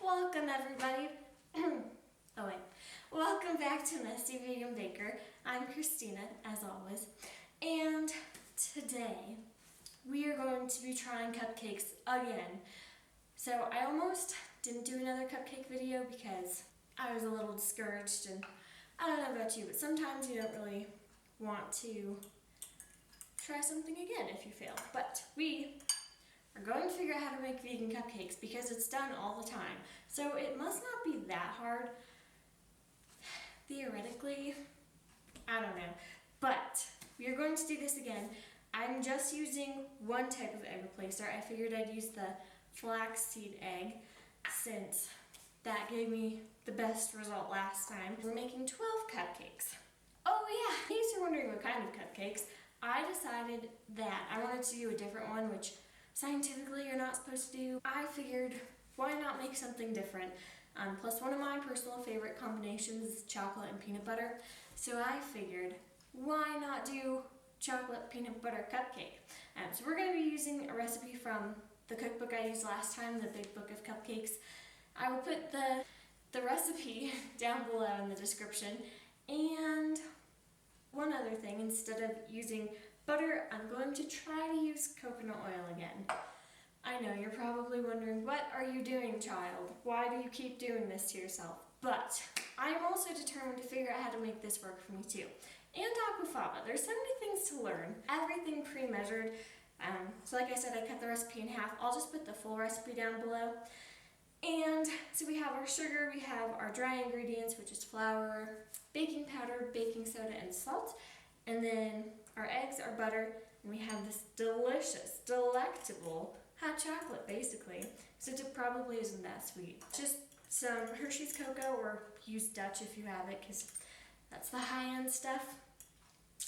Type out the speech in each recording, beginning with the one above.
Welcome everybody. Welcome back to Messy Vegan Baker. I'm Christina, as always, and today we are going to be trying cupcakes again. So I almost didn't do another cupcake video because I was a little discouraged, and I don't know about you, but sometimes you don't really want to try something again if you fail. But we are going to figure out how to make vegan cupcakes because it's done all the time. So it must not be that hard. Theoretically, I don't know. But we are going to do this again. I'm just using one type of egg replacer. I figured I'd use the flaxseed egg since that gave me the best result last time. We're making 12 cupcakes. Oh yeah, in case you're wondering what kind of cupcakes, I decided that I wanted to do a different one, which scientifically you're not supposed to do. I figured, why not make something different? Plus one of my personal favorite combinations is chocolate and peanut butter. So I figured, why not do chocolate peanut butter cupcake? So we're going to be using a recipe from the cookbook I used last time, the Big Book of Cupcakes. I will put the recipe down below in the description. And one other thing, instead of using butter, I'm going to try to use coconut oil again. I know, you're probably wondering, what are you doing, child? Why do you keep doing this to yourself? But I am also determined to figure out how to make this work for me too. And aquafaba. There's so many things to learn. Everything pre-measured. So like I said, I cut the recipe in half. I'll just put the full recipe down below. And so we have our sugar, we have our dry ingredients, which is flour, baking powder, baking soda, and salt. And then our eggs, our butter, and we have this delicious, delectable hot chocolate, basically. So it probably isn't that sweet. Just some Hershey's cocoa, or use Dutch if you have it, because that's the high-end stuff.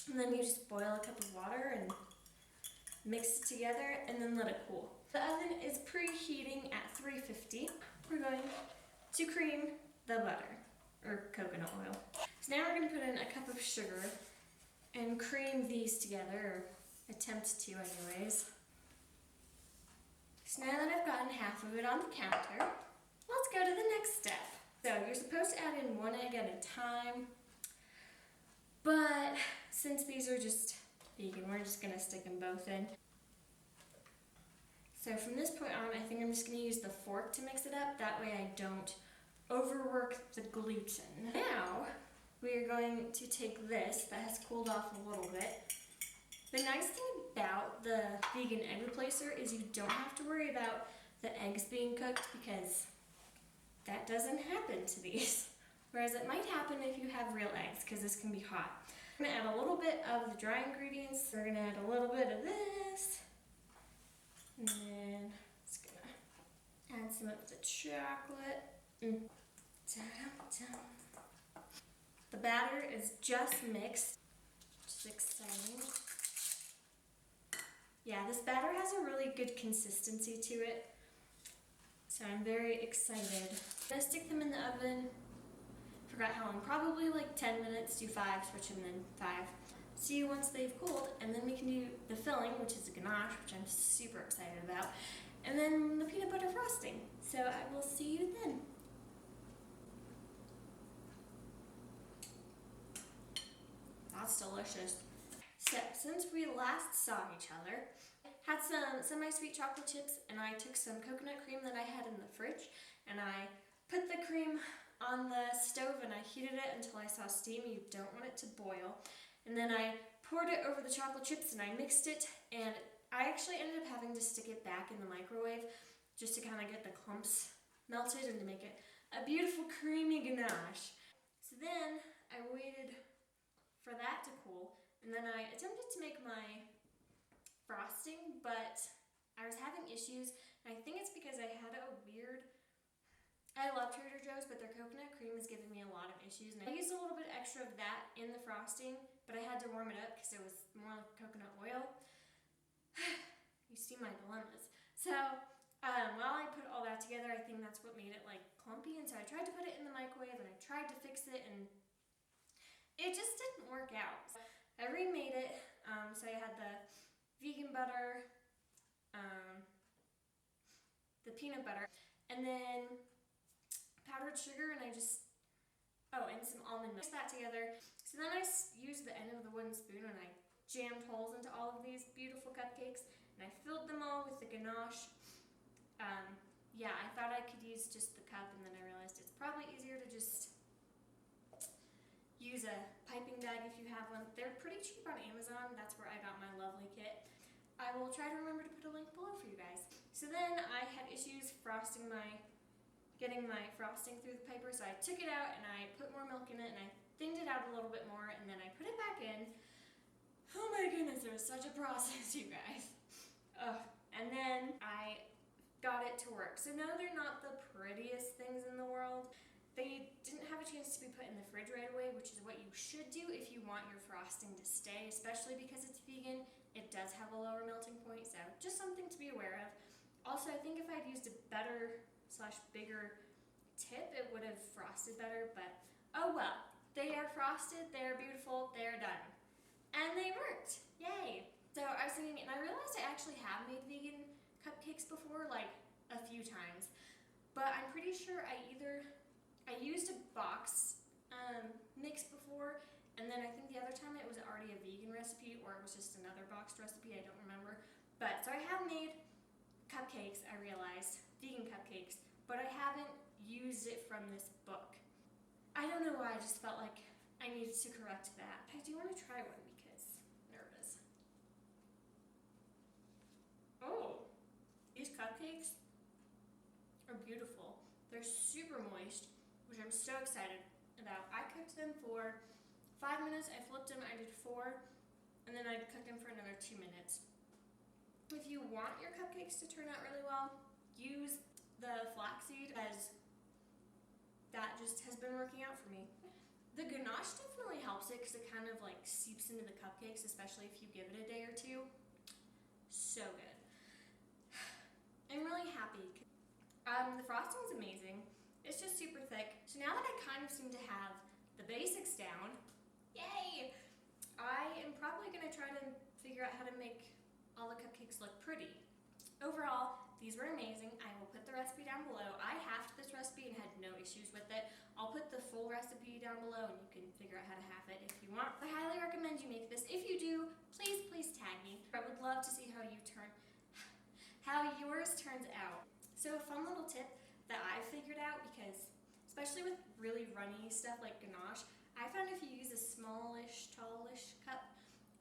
And then you just boil a cup of water and mix it together, and then let it cool. The oven is preheating at 350. We're going to cream the butter, or coconut oil. So now we're going to put in a cup of sugar and cream these together, or attempt to anyways. So now that I've gotten half of it on the counter, let's go to the next step. So you're supposed to add in one egg at a time, but since these are just vegan, we're just going to stick them both in. So from this point on, I think I'm just going to use the fork to mix it up. That way I don't overwork the gluten. Now we are going to take this that has cooled off a little bit. The nice thing about the vegan egg replacer is you don't have to worry about the eggs being cooked, because that doesn't happen to these. Whereas it might happen if you have real eggs, because this can be hot. I'm going to add a little bit of the dry ingredients. We're going to add a little bit of this. And then it's going to add some of the chocolate. Ta-da-da. The batter is just mixed, which is exciting. Yeah, this batter has a really good consistency to it, so I'm very excited. I'm going to stick them in the oven. Forgot how long, probably like 10 minutes, do 5, switch them in 5. See you once they've cooled, and then we can do the filling, which is a ganache, which I'm super excited about, and then the peanut butter frosting. So I will see you then. That's delicious. So since we last saw each other, had some semi-sweet chocolate chips, and I took some coconut cream that I had in the fridge, and I put the cream on the stove and I heated it until I saw steam. You don't want it to boil. And then I poured it over the chocolate chips and I mixed it, and I actually ended up having to stick it back in the microwave just to kind of get the clumps melted and to make it a beautiful creamy ganache. So then I waited for that to cool, and then I attempted to make my frosting, but I was having issues, and I think it's because I had a weird, I love Trader Joe's, but their coconut cream is giving me a lot of issues, and I used a little bit extra of that in the frosting, but I had to warm it up because it was more like coconut oil. You see my dilemmas. So while I put all that together, I think that's what made it like clumpy, and so I tried to put it in the microwave and I tried to fix it, and it just didn't work out. So I remade it. So I had the vegan butter, the peanut butter, and then powdered sugar, and and some almond milk. Mix that together. So then I used the end of the wooden spoon and I jammed holes into all of these beautiful cupcakes, and I filled them all with the ganache. Yeah, I thought I could use just the cup, and then I realized it's probably easier to just use a piping bag if you have one. They're pretty cheap on Amazon. That's where I got my lovely kit. I will try to remember to put a link below for you guys. So then I had issues getting my frosting through the paper, so I took it out and I put more milk in it and I thinned it out a little bit more, and then I put it back in. Oh my goodness, it was such a process, you guys. And then I got it to work. So no, they're not the prettiest things in the world. They didn't have a chance to be put in the fridge right away, which is what you should do if you want your frosting to stay, especially because it's vegan. It does have a lower melting point, so just something to be aware of. Also, I think if I'd used a better / bigger tip, it would have frosted better, but oh well. They are frosted, they are beautiful, they are done. And they worked, yay. So I was thinking, and I realized I actually have made vegan cupcakes before, like a few times, but I'm pretty sure I used a box mix before, and then I think the other time it was already a vegan recipe, or it was just another boxed recipe, I don't remember. But so I have made cupcakes, I realized, vegan cupcakes, but I haven't used it from this book. I don't know why, I just felt like I needed to correct that. I do want to try one because I'm nervous. Oh, these cupcakes are beautiful. They're super moist, which I'm so excited about. I cooked them for 5 minutes, I flipped them, I did 4, and then I cooked them for another 2 minutes. If you want your cupcakes to turn out really well, use the flaxseed, as that just has been working out for me. The ganache definitely helps it because it kind of like seeps into the cupcakes, especially if you give it a day or two. So good. I'm really happy. The frosting's amazing. It's just super thick. So now that I kind of seem to have the basics down, yay! I am probably going to try to figure out how to make all the cupcakes look pretty. Overall, these were amazing. I will put the recipe down below. I halved this recipe and had no issues with it. I'll put the full recipe down below and you can figure out how to half it if you want. I highly recommend you make this. If you do, please tag me. I would love to see how yours turns out. So a fun little tip that I figured out, because especially with really runny stuff like ganache, I found if you use a smallish, tallish cup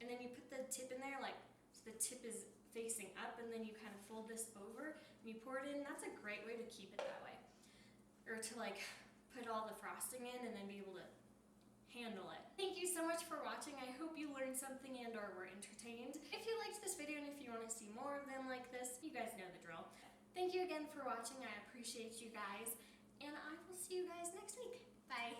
and then you put the tip in there, like so the tip is facing up, and then you kind of fold this over and you pour it in, that's a great way to keep it that way. Or to like put all the frosting in and then be able to handle it. Thank you so much for watching. I hope you learned something and or were entertained. If you liked this video and if you want to see more of them like this, you guys know the drill. Thank you again for watching. I appreciate you guys, and I will see you guys next week. Bye.